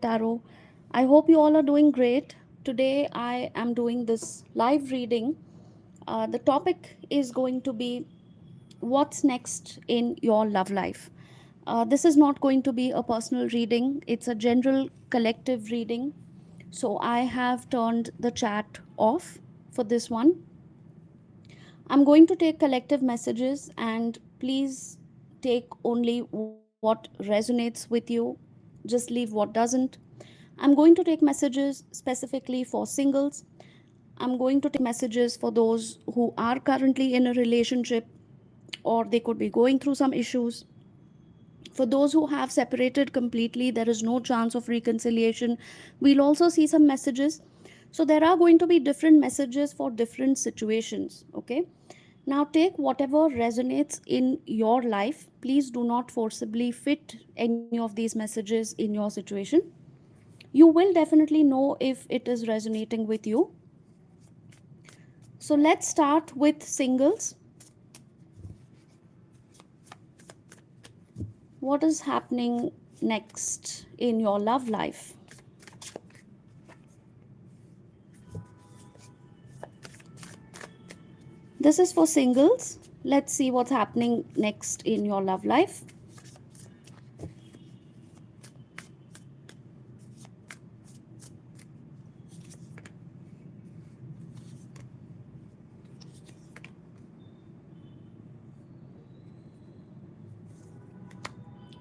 Tarot. I hope you all are doing great. Today I am doing this live reading. The topic is going to be what's next in your love life. This is not going to be a personal reading, it's a general collective reading. So I have turned the chat off for this one. I'm going to take collective messages and please take only what resonates with you. Just leave what doesn't. I'm going to take messages specifically for singles. I'm going to take messages for those who are currently in a relationship or they could be going through some issues. For those who have separated completely, there is no chance of reconciliation. We'll also see some messages. So there are going to be different messages for different situations. Okay. Now take whatever resonates in your life. Please do not forcibly fit any of these messages in your situation. You will definitely know if it is resonating with you. So let's start with singles. What is happening next in your love life? This is for singles. Let's see what's happening next in your love life.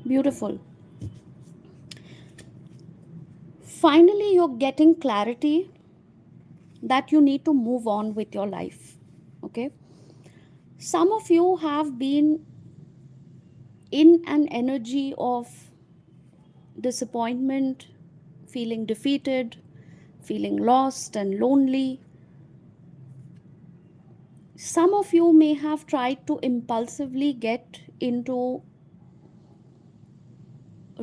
Beautiful. Finally, you're getting clarity that you need to move on with your life. Okay. Some of you have been in an energy of disappointment, feeling defeated, feeling lost and lonely. Some of you may have tried to impulsively get into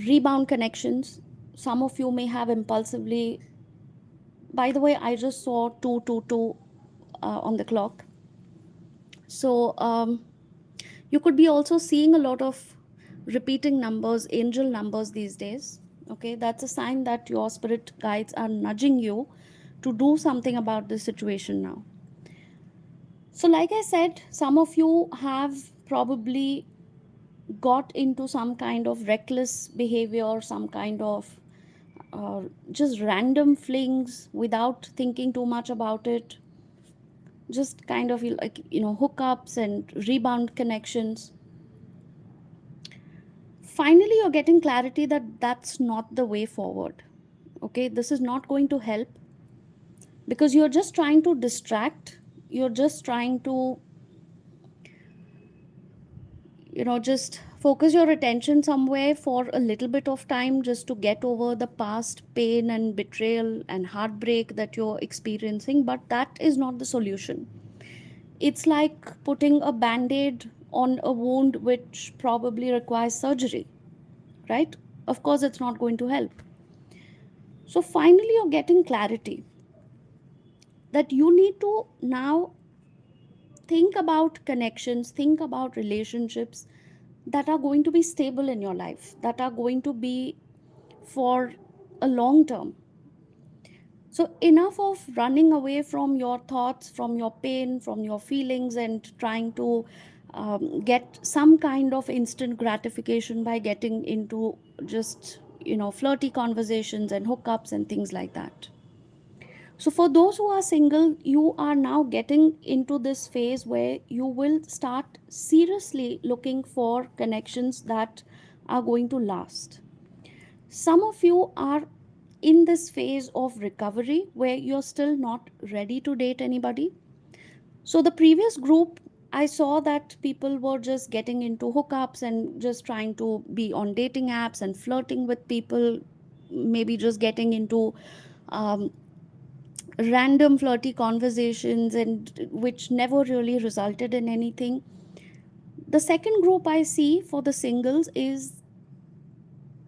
rebound connections. Some of you may have impulsively, by the way, I just saw 222 on the clock. So you could be also seeing a lot of repeating numbers, angel numbers these days. Okay, that's a sign that your spirit guides are nudging you to do something about this situation now. So, like I said, some of you have probably got into some kind of reckless behavior, some kind of just random flings without thinking too much about it, just kind of like, hookups and rebound connections. Finally, you're getting clarity that that's not the way forward. Okay, this is not going to help because you're just trying to distract, you're just trying to just focus your attention somewhere for a little bit of time just to get over the past pain and betrayal and heartbreak that you're experiencing, but that is not the solution. It's like putting a band-aid on a wound which probably requires surgery, right? Of course it's not going to help. So finally you're getting clarity that you need to now think about connections, think about relationships that are going to be stable in your life, that are going to be for a long term. So, enough of running away from your thoughts, from your pain, from your feelings, and trying to get some kind of instant gratification by getting into just, flirty conversations and hookups and things like that. So, for those who are single, you are now getting into this phase where you will start seriously looking for connections that are going to last. Some of you are in this phase of recovery where you're still not ready to date anybody. So, the previous group, I saw that people were just getting into hookups and just trying to be on dating apps and flirting with people, maybe just getting into um, random flirty conversations and which never really resulted in anything. The second group I see for the singles is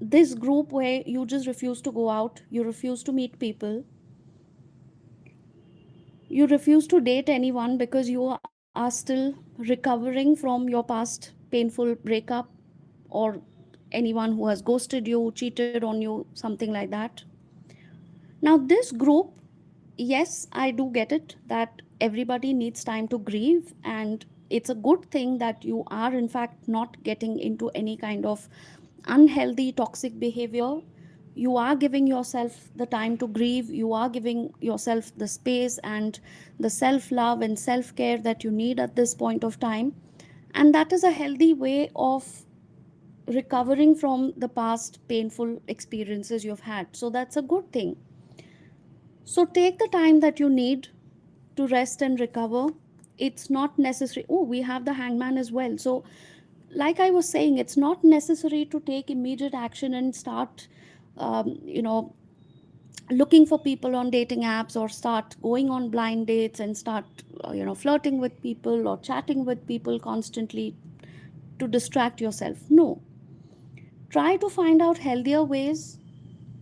this group where you just refuse to go out, you refuse to meet people, you refuse to date anyone because you are still recovering from your past painful breakup or anyone who has ghosted you, cheated on you, something like that. Now, this group, yes, I do get it that everybody needs time to grieve, and it's a good thing that you are, in fact, not getting into any kind of unhealthy, toxic behavior. You are giving yourself the time to grieve, you are giving yourself the space and the self love and self care that you need at this point of time. And that is a healthy way of recovering from the past painful experiences you've had. So that's a good thing. So take the time that you need to rest and recover. It's not necessary. Oh, we have the hangman as well. So, like I was saying, it's not necessary to take immediate action and start, you know, looking for people on dating apps, or start going on blind dates and start, flirting with people or chatting with people constantly to distract yourself. No. Try to find out healthier ways.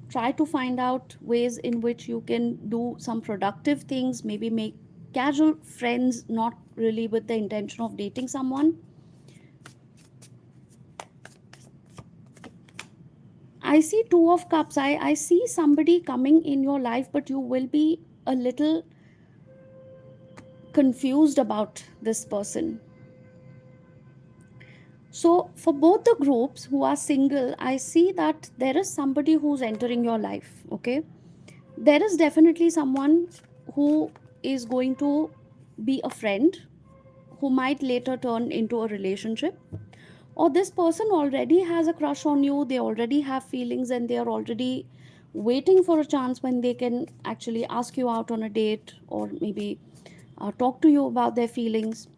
Try to find out ways in which you can do some productive things, maybe make casual friends, not really with the intention of dating someone. I see two of cups. I see somebody coming in your life, but you will be a little confused about this person. So for both the groups who are single, I see that there is somebody who's entering your life. Okay, there is definitely someone who is going to be a friend, who might later turn into a relationship. Or this person already has a crush on you, they already have feelings, and they are already waiting for a chance when they can actually ask you out on a date, or maybe talk to you about their feelings.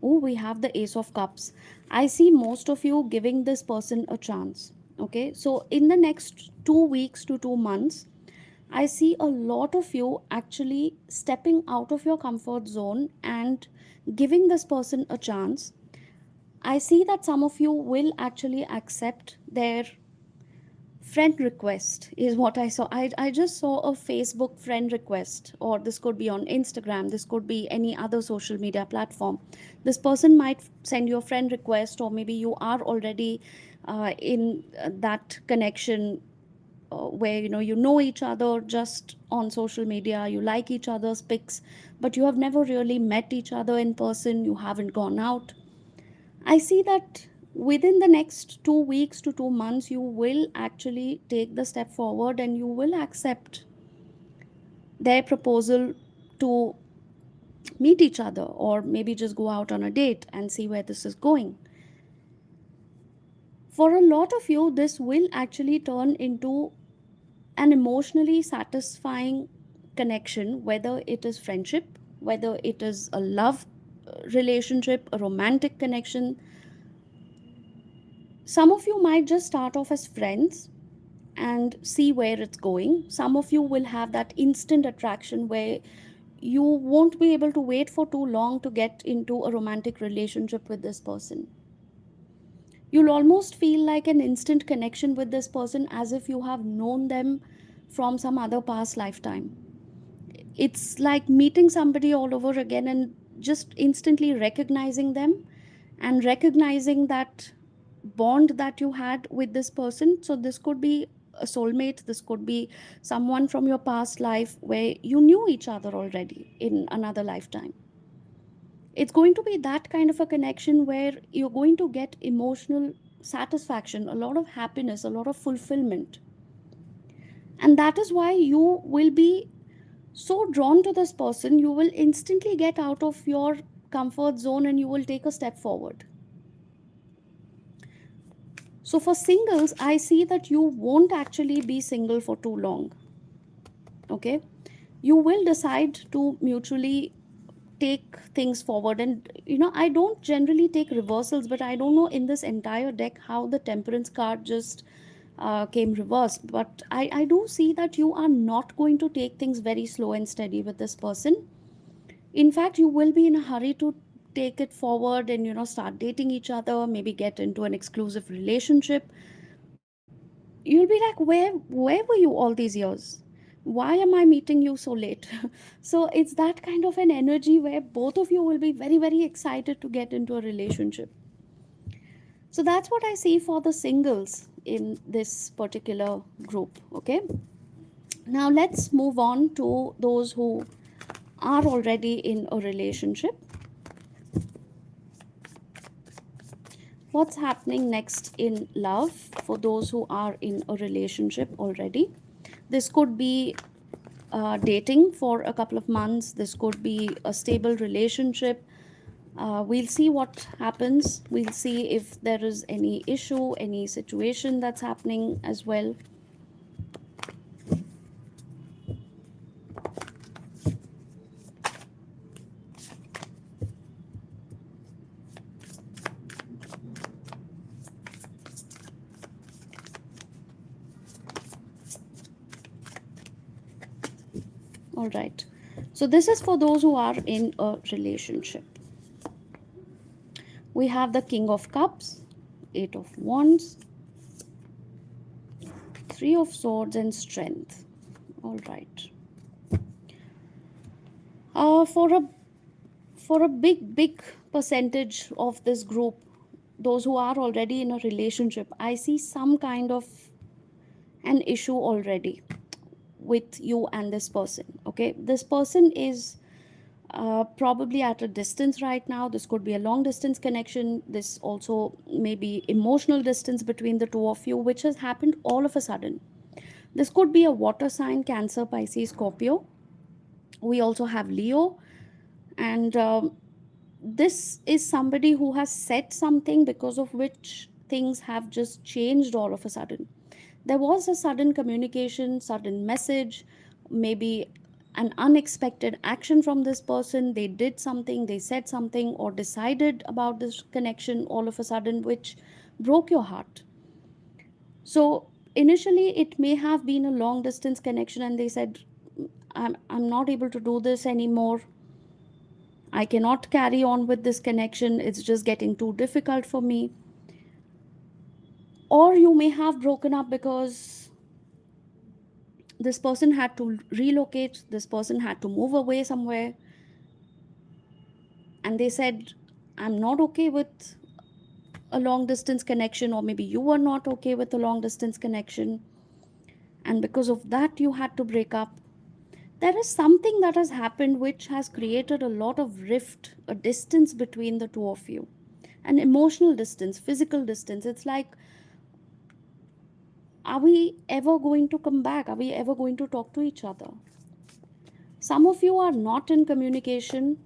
Oh, we have the Ace of Cups. I see most of you giving this person a chance. Okay, so in the next 2 weeks to 2 months, I see a lot of you actually stepping out of your comfort zone and giving this person a chance. I see that some of you will actually accept their friend request, is what I saw. I just saw a Facebook friend request, or this could be on Instagram, this could be any other social media platform. This person might send you a friend request, or maybe you are already in that connection where you know each other just on social media, you like each other's pics, but you have never really met each other in person, you haven't gone out. I see that within the next 2 weeks to 2 months, you will actually take the step forward and you will accept their proposal to meet each other, or maybe just go out on a date and see where this is going. For a lot of you, this will actually turn into an emotionally satisfying connection, whether it is friendship, whether it is a love relationship, a romantic connection. Some of you might just start off as friends and see where it's going. Some of you will have that instant attraction where you won't be able to wait for too long to get into a romantic relationship with this person. You'll almost feel like an instant connection with this person, as if you have known them from some other past lifetime. It's like meeting somebody all over again and just instantly recognizing them and recognizing that bond that you had with this person. So this could be a soulmate, this could be someone from your past life where you knew each other already in another lifetime. It's going to be that kind of a connection where you're going to get emotional satisfaction, a lot of happiness, a lot of fulfillment. And that is why you will be so drawn to this person, you will instantly get out of your comfort zone and you will take a step forward. So for singles, I see that you won't actually be single for too long. Okay, you will decide to mutually take things forward. And I don't generally take reversals, but I don't know in this entire deck how the Temperance card just came reversed. But I do see that you are not going to take things very slow and steady with this person. In fact, you will be in a hurry to take it forward and start dating each other, maybe get into an exclusive relationship. You'll be like, where were you all these years? Why am I meeting you so late? So it's that kind of an energy where both of you will be very, very excited to get into a relationship. So that's what I see for the singles in this particular group. Okay. Now let's move on to those who are already in a relationship. What's happening next in love for those who are in a relationship already? This could be dating for a couple of months, this could be a stable relationship. We'll see what happens. We'll see if there is any issue, any situation that's happening as well. All right. So this is for those who are in a relationship. We have the King of Cups, Eight of Wands, Three of Swords, and Strength. All right. For a big percentage of this group, those who are already in a relationship, I see some kind of an issue already with you and this person. Okay, this person is probably at a distance right now. This could be a long distance connection. This also may be emotional distance between the two of you, which has happened all of a sudden. This could be a water sign: Cancer, Pisces, Scorpio. We also have Leo. And this is somebody who has said something because of which things have just changed all of a sudden. There was a sudden communication, sudden message, maybe an unexpected action from this person. They did something, they said something, or decided about this connection all of a sudden, which broke your heart. So initially, it may have been a long distance connection, and they said, I'm not able to do this anymore. I cannot carry on with this connection. It's just getting too difficult for me. Or you may have broken up because this person had to relocate, this person had to move away somewhere, and they said, I'm not okay with a long distance connection, or maybe you were not okay with a long distance connection, and because of that, you had to break up. There is something that has happened which has created a lot of rift, a distance between the two of you, an emotional distance, physical distance. It's like, are we ever going to come back? Are we ever going to talk to each other? Some of you are not in communication.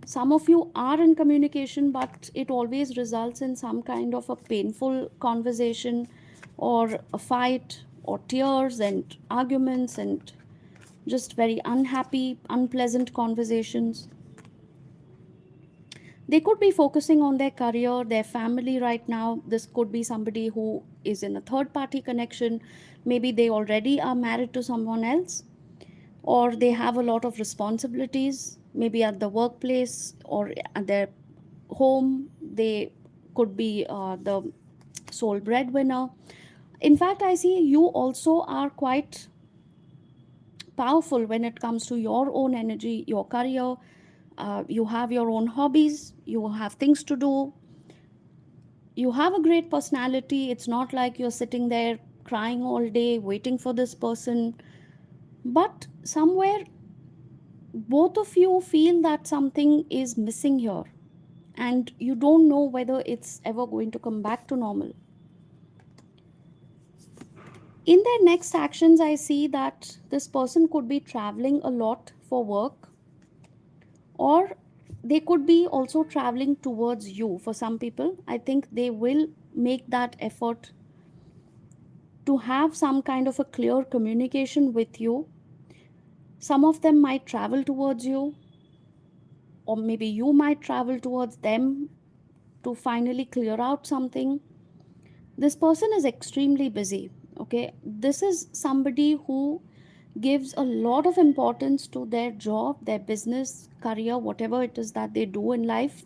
Some of you are in communication, but it always results in some kind of a painful conversation, or a fight, or tears and arguments, and just very unhappy, unpleasant conversations. They could be focusing on their career, their family right now. This could be somebody who is in a third party connection. Maybe they already are married to someone else, or they have a lot of responsibilities, maybe at the workplace or at their home. They could be the sole breadwinner. In fact, I see you also are quite powerful when it comes to your own energy, your career. You have your own hobbies, you have things to do, you have a great personality. It's not like you're sitting there crying all day waiting for this person. But somewhere, both of you feel that something is missing here, and you don't know whether it's ever going to come back to normal. In their next actions, I see that this person could be traveling a lot for work, or they could be also traveling towards you. For some people, I think they will make that effort to have some kind of a clear communication with you. Some of them might travel towards you, or maybe you might travel towards them to finally clear out something. This person is extremely busy. Okay, this is somebody who gives a lot of importance to their job, their business, career, whatever it is that they do in life.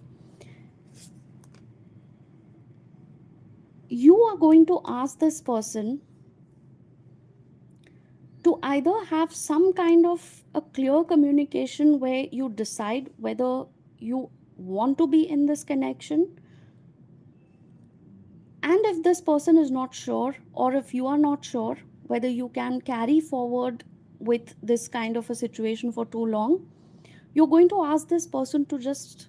You are going to ask this person to either have some kind of a clear communication where you decide whether you want to be in this connection, And if this person is not sure, or if you are not sure whether you can carry forward with this kind of a situation for too long, you're going to ask this person to just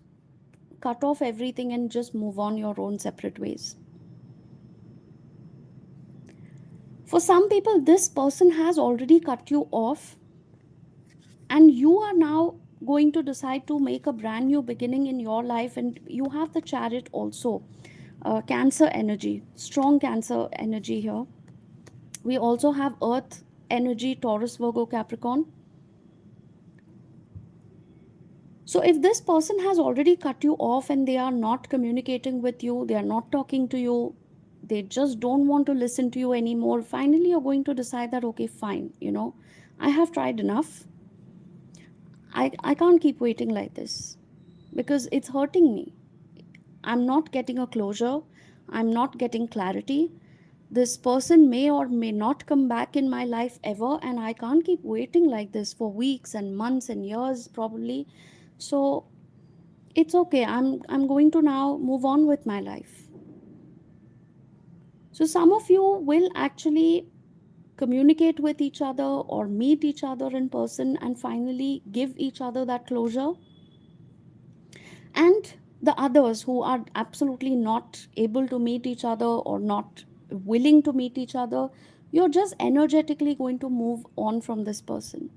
cut off everything and just move on your own separate ways. For some people, this person has already cut you off, and you are now going to decide to make a brand new beginning in your life. And you have the chariot also, cancer energy, strong cancer energy here. We also have earth energy, Taurus, Virgo, Capricorn. So if this person has already cut you off and they are not communicating with you, they are not talking to you, they just don't want to listen to you anymore, finally you're going to decide that, okay, fine, I have tried enough. I can't keep waiting like this because it's hurting me. I'm not getting a closure. I'm not getting clarity. This person may or may not come back in my life ever, and I can't keep waiting like this for weeks and months and years, probably. So it's okay. I'm going to now move on with my life. So some of you will actually communicate with each other or meet each other in person and finally give each other that closure. And the others who are absolutely not able to meet each other or not willing to meet each other, you're just energetically going to move on from this person.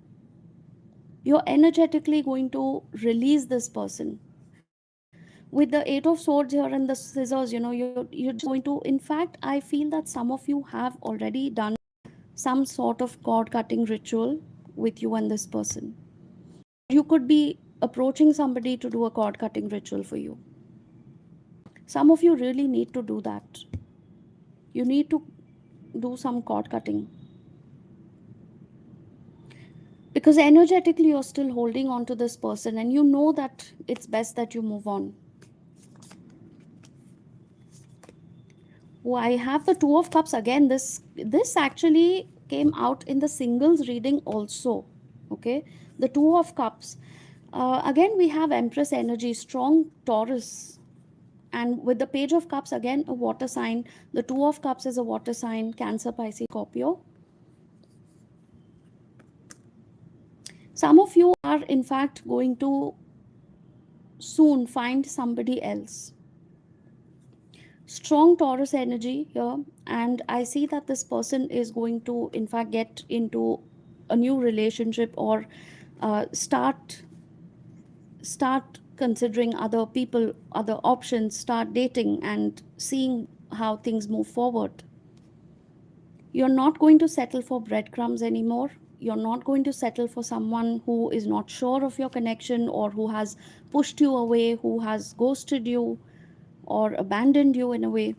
You're energetically going to release this person. With the Eight of Swords here and the scissors, you're just going to, in fact, I feel that some of you have already done some sort of cord cutting ritual with you and this person. You could be approaching somebody to do a cord cutting ritual for you. Some of you really need to do that. You need to do some cord cutting because energetically you're still holding on to this person and you know that it's best that you move on. Oh, I have the Two of Cups again. This actually came out in the singles reading also. Okay, the Two of Cups. Again, we have Empress energy, strong Taurus, and with the Page of Cups, again a water sign. The Two of Cups is a water sign, Cancer, Pisces, Scorpio. Some of you are in fact going to soon find somebody else. Strong Taurus energy here, and I see that this person is going to in fact get into a new relationship or start considering other people, other options, start dating and seeing how things move forward. You're not going to settle for breadcrumbs anymore. You're not going to settle for someone who is not sure of your connection or who has pushed you away, who has ghosted you or abandoned you in a way.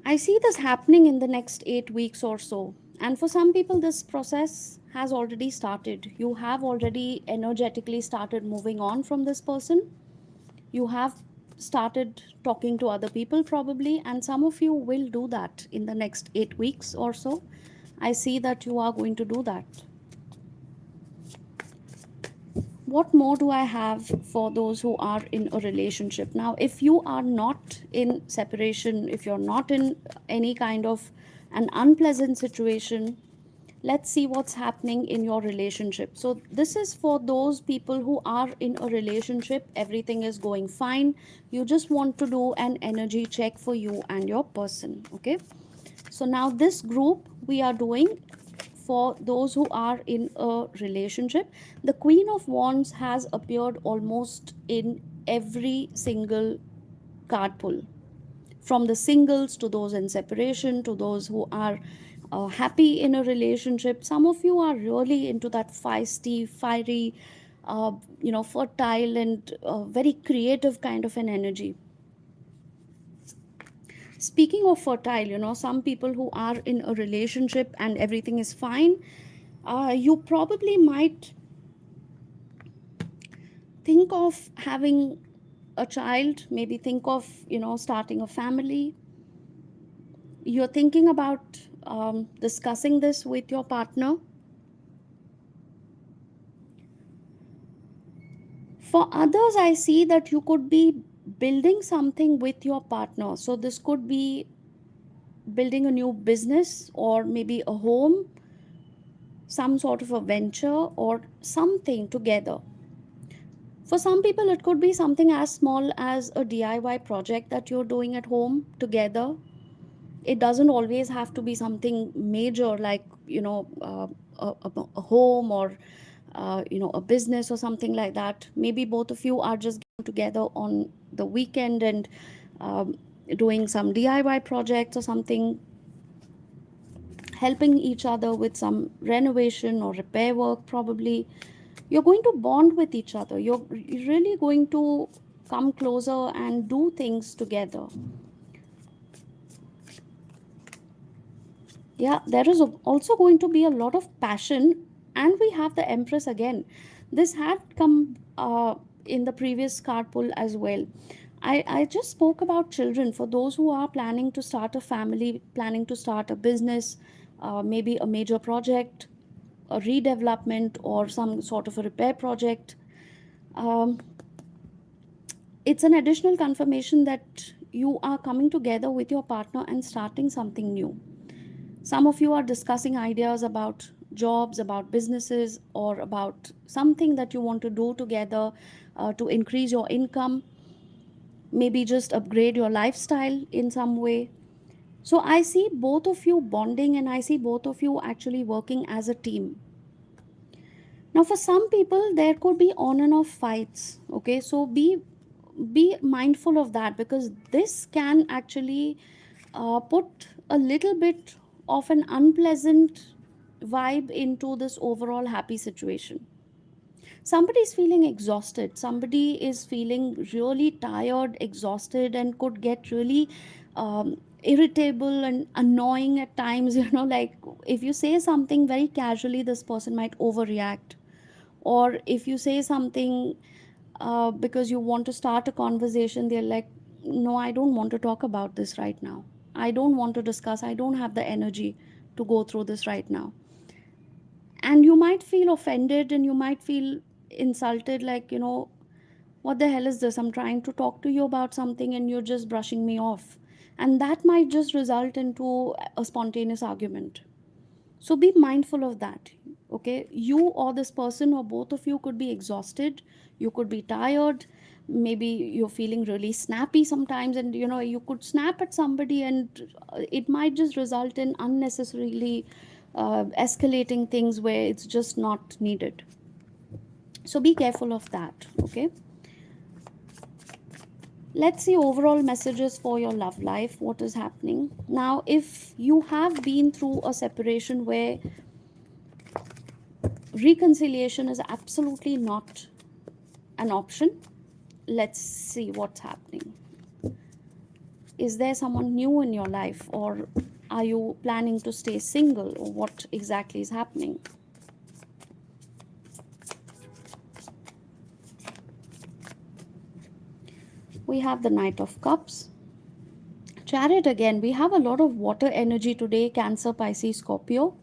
I see this happening in the next 8 weeks or so. And for some people, this process has already started. You have already energetically started moving on from this person. You have started talking to other people, probably, and some of you will do that in the next 8 weeks or so. I see that you are going to do that. What more do I have for those who are in a relationship? Now, if you are not in separation, if you're not in any kind of an unpleasant situation, let's see what's happening in your relationship. So this is for those people who are in a relationship, everything is going fine, you just want to do an energy check for you and your person. Okay, so now this group we are doing for those who are in a relationship. The Queen of Wands has appeared almost in every single card pull, from the singles to those in separation to those who are happy in a relationship. Some of you are really into that feisty, fiery, fertile and very creative kind of an energy. Speaking of fertile, some people who are in a relationship and everything is fine, you probably might think of having a child, maybe think of starting a family. You're thinking about discussing this with your partner. For others, I see that you could be building something with your partner. So this could be building a new business, or maybe a home, some sort of a venture, or something together. For some people, it could be something as small as a DIY project that you're doing at home together. It doesn't always have to be something major, like, a home, or a business or something like that. Maybe both of you are just getting together on the weekend and um, doing some DIY projects or something, helping each other with some renovation or repair work. Probably you're going to bond with each other, you're really going to come closer and do things together. Yeah, there is also going to be a lot of passion. And we have the Empress again. This had come in the previous card pull as well. I just spoke about children. For those who are planning to start a family, planning to start a business, maybe a major project, a redevelopment, or some sort of a repair project, um, it's an additional confirmation that you are coming together with your partner and starting something new. Some of you are discussing ideas about jobs, about businesses, or about something that you want to do together to increase your income, maybe just upgrade your lifestyle in some way. So I see both of you bonding, and I see both of you actually working as a team. Now, for some people, there could be on and off fights. Okay, so be mindful of that, because this can actually put a little bit of an unpleasant vibe into this overall happy situation. Somebody is feeling exhausted, somebody is feeling really tired, exhausted, and could get really irritable and annoying at times. Like, if you say something very casually, this person might overreact. Or if you say something because you want to start a conversation, they're like, no, I don't want to talk about this right now. I don't want to discuss. I don't have the energy to go through this right now. And you might feel offended, and you might feel insulted, like, what the hell is this? I'm trying to talk to you about something and you're just brushing me off. And that might just result into a spontaneous argument. So be mindful of that. Okay, you or this person or both of you could be exhausted, you could be tired, maybe you're feeling really snappy sometimes, and you could snap at somebody, and it might just result in unnecessarily escalating things where it's just not needed. So be careful of that. Okay, let's see overall messages for your love life. What is happening now? If you have been through a separation where reconciliation is absolutely not an option, let's see what's happening. Is there someone new in your life, or are you planning to stay single, or what exactly is happening? We have the Knight of Cups. Chariot again. We have a lot of water energy today. Cancer, Pisces, Scorpio.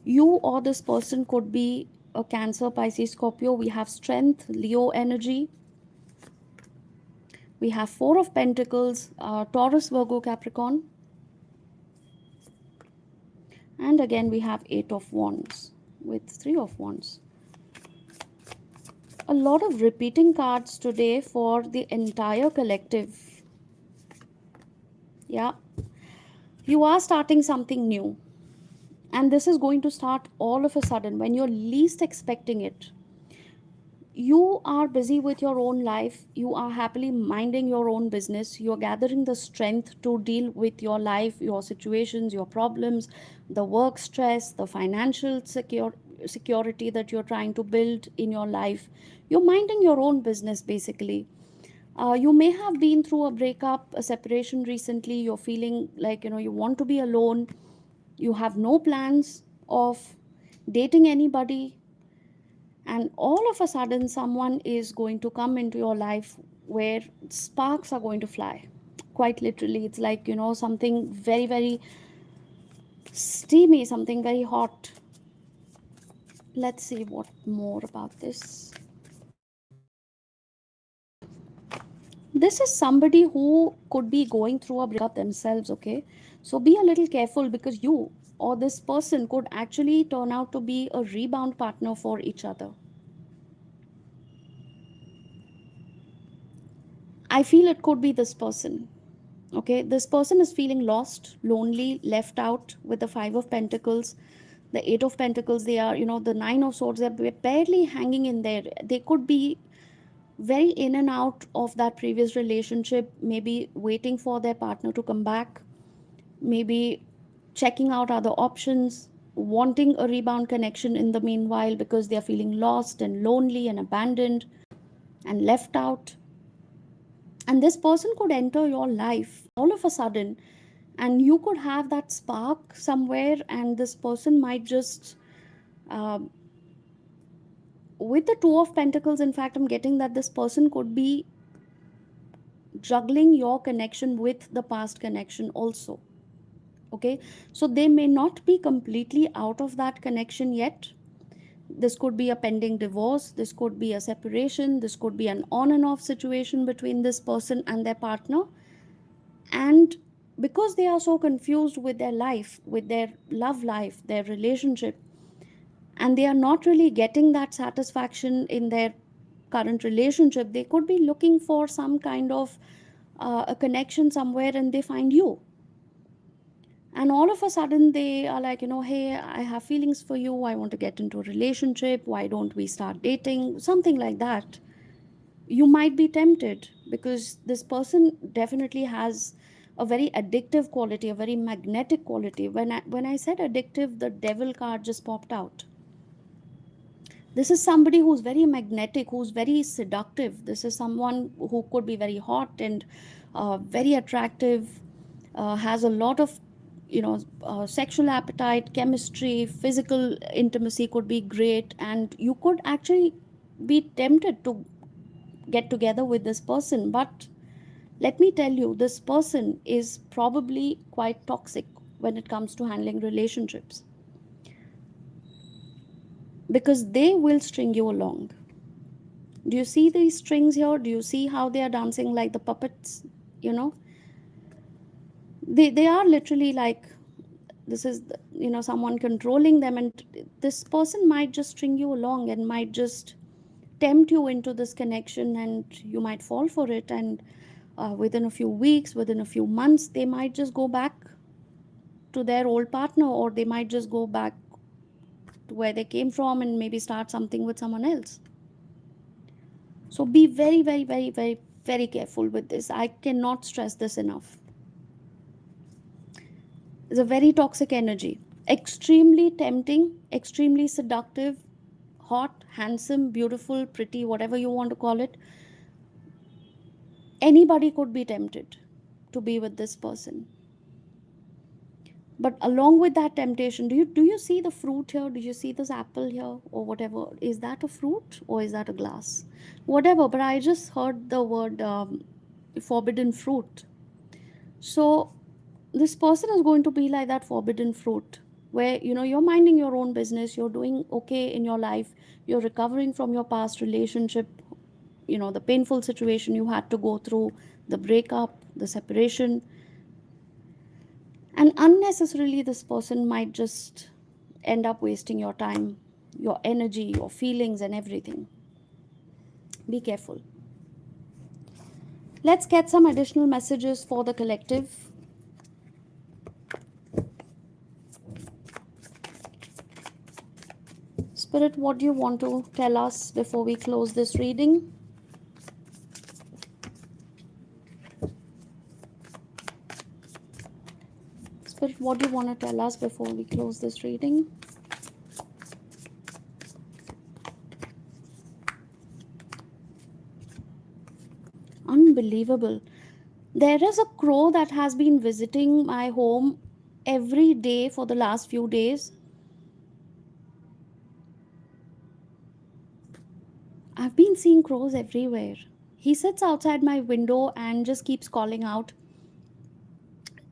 You or this person could be a Cancer, Pisces, Scorpio. We have Strength, Leo energy. We have Four of Pentacles, Taurus, Virgo, Capricorn. And again, we have Eight of Wands with Three of Wands. A lot of repeating cards today for the entire collective. Yeah. You are starting something new. And this is going to start all of a sudden when you're least expecting it. You are busy with your own life. You are happily minding your own business. You're gathering the strength to deal with your life, your situations, your problems, the work stress, the financial security that you're trying to build in your life. You're minding your own business basically. You may have been through a breakup, a separation recently. You're feeling like, you want to be alone. You have no plans of dating anybody, and all of a sudden someone is going to come into your life where sparks are going to fly. Quite literally, it's like, something very, very steamy, something very hot. Let's see what more about this. This is somebody who could be going through a breakup themselves, okay? So be a little careful, because you or this person could actually turn out to be a rebound partner for each other. I feel it could be this person. Okay, this person is feeling lost, lonely, left out with the Five of Pentacles, the Eight of Pentacles. They are, the Nine of Swords, they're barely hanging in there. They could be very in and out of that previous relationship, maybe waiting for their partner to come back, maybe checking out other options, wanting a rebound connection in the meanwhile because they are feeling lost and lonely and abandoned and left out. And this person could enter your life all of a sudden, and you could have that spark somewhere, and this person might just um, with the Two of Pentacles, in fact, I'm getting that this person could be juggling your connection with the past connection also. Okay, so they may not be completely out of that connection yet. This could be a pending divorce, this could be a separation, this could be an on and off situation between this person and their partner. And because they are so confused with their life, with their love life, their relationship, and they are not really getting that satisfaction in their current relationship, they could be looking for some kind of a connection somewhere, and they find you. And all of a sudden they are like, hey, I have feelings for you, I want to get into a relationship, why don't we start dating, something like that. You might be tempted, because this person definitely has a very addictive quality, a very magnetic quality. When I said addictive, the devil card just popped out. This is somebody who's very magnetic, who's very seductive. This is someone who could be very hot and very attractive, has a lot of sexual appetite, chemistry, physical intimacy could be great, and you could actually be tempted to get together with this person. But let me tell you, this person is probably quite toxic when it comes to handling relationships, because they will string you along. Do you see these strings here? Do you see how they are dancing like the puppets? You know, they are literally like, this is someone controlling them, and this person might just string you along and might just tempt you into this connection, and you might fall for it. And within a few weeks, within a few months, they might just go back to their old partner, or they might just go back to where they came from and maybe start something with someone else. So be very, very, very, very, very careful with this. I cannot stress this enough. It's a very toxic energy, extremely tempting, extremely seductive, hot, handsome, beautiful, pretty, whatever you want to call it. Anybody could be tempted to be with this person. But along with that temptation, do you see the fruit here? Do you see this apple here, or whatever? Is that a fruit or is that a glass? Whatever. But I just heard the word forbidden fruit. So this person is going to be like that forbidden fruit, where you're minding your own business, you're doing okay in your life, you're recovering from your past relationship, the painful situation you had to go through, the breakup, the separation. And unnecessarily, this person might just end up wasting your time, your energy, your feelings, and everything. Be careful. Let's get some additional messages for the collective. Spirit, what do you want to tell us before we close this reading? Spirit, what do you want to tell us before we close this reading? Unbelievable. There is a crow that has been visiting my home every day for the last few days. I've been seeing crows everywhere. He sits outside my window and just keeps calling out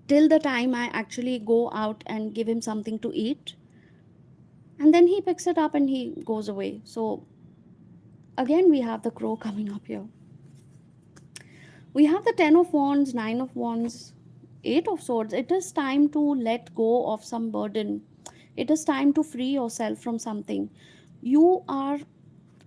till the time I actually go out and give him something to eat. And then he picks it up and he goes away. So again, we have the crow coming up here. We have the 10 of wands, 9 of wands, 8 of swords. It is time to let go of some burden. It is time to free yourself from something. You are,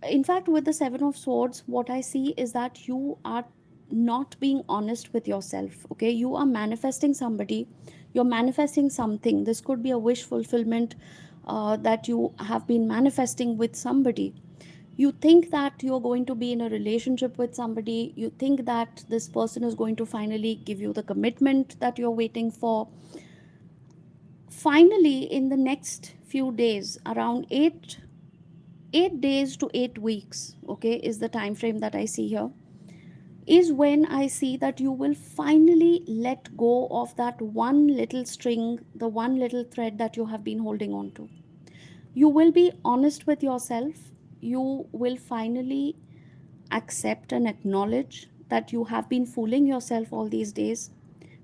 in fact, with the 7 of swords, what I see is that you are not being honest with yourself. Okay, you are manifesting somebody, you're manifesting something. This could be a wish fulfillment that you have been manifesting with somebody. You think that you're going to be in a relationship with somebody, you think that this person is going to finally give you the commitment that you're waiting for. Finally, in the next few days, around 8 days to 8 weeks, okay, is the time frame that I see here, is when I see that you will finally let go of that one little string, the one little thread that you have been holding on to. You will be honest with yourself. You will finally accept and acknowledge that you have been fooling yourself all these days,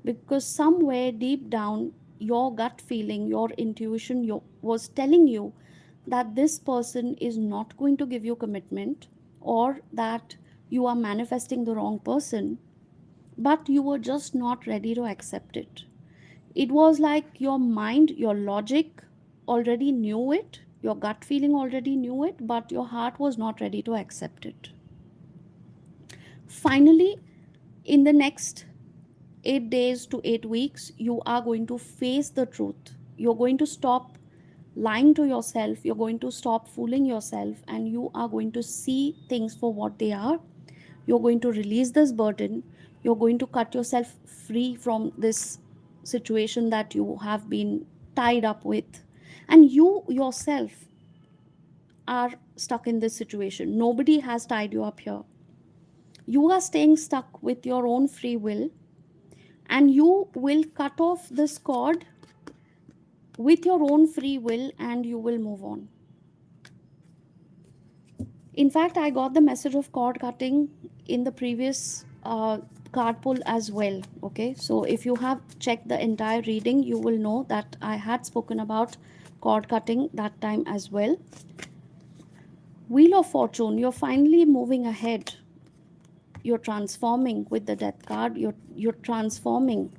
because somewhere deep down, your gut feeling, your intuition was telling you that this person is not going to give you commitment, or that you are manifesting the wrong person, but you were just not ready to accept it. It was like your mind, your logic already knew it, your gut feeling already knew it, but your heart was not ready to accept it. Finally, in the next 8 days to 8 weeks, you are going to face the truth. You're going to stop lying to yourself, you're going to stop fooling yourself, and you are going to see things for what they are. You're going to release this burden. You're going to cut yourself free from this situation that you have been tied up with. And you yourself are stuck in this situation. Nobody has tied you up here. You are staying stuck with your own free will, and you will cut off this cord with your own free will, and you will move on. In fact, I got the message of cord cutting in the previous card pull as well. Okay, so if you have checked the entire reading, you will know that I had spoken about cord cutting that time as well. Wheel of Fortune, you're finally moving ahead. You're transforming with the death card. You're transforming.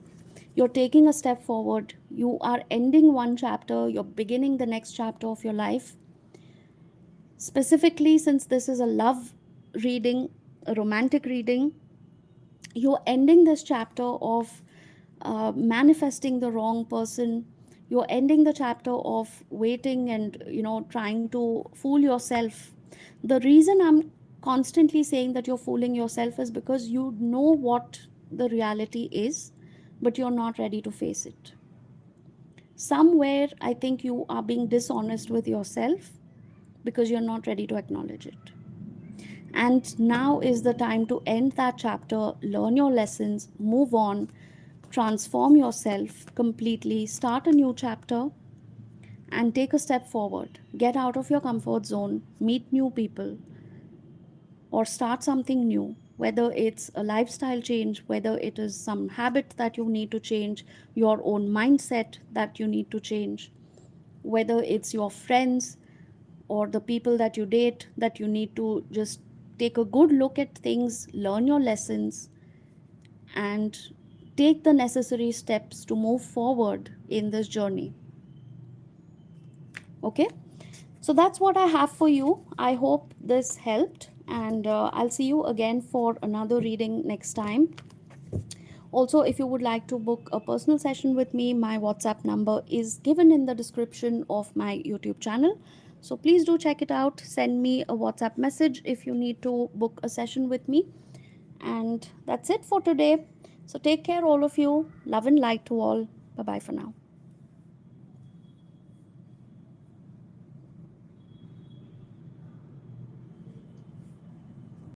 You're taking a step forward. You are ending one chapter. You're beginning the next chapter of your life. Specifically, since this is a love reading, a romantic reading, you're ending this chapter of manifesting the wrong person. You're ending the chapter of waiting and trying to fool yourself. The reason I'm constantly saying that you're fooling yourself is because you know what the reality is, but you're not ready to face it. Somewhere I think you are being dishonest with yourself because you're not ready to acknowledge it. And now is the time to end that chapter, learn your lessons, move on, transform yourself completely, start a new chapter, and take a step forward. Get out of your comfort zone, meet new people, or start something new. Whether it's a lifestyle change, whether it is some habit that you need to change, your own mindset that you need to change, whether it's your friends or the people that you date, that you need to just take a good look at things, learn your lessons, and take the necessary steps to move forward in this journey. Okay, so that's what I have for you. I hope this helped, and I'll see you again for another reading next time. Also, if you would like to book a personal session with me, my WhatsApp number is given in the description of my YouTube channel. So please do check it out. Send me a WhatsApp message if you need to book a session with me. And that's it for today. So take care, all of you. Love and light to all. Bye bye for now.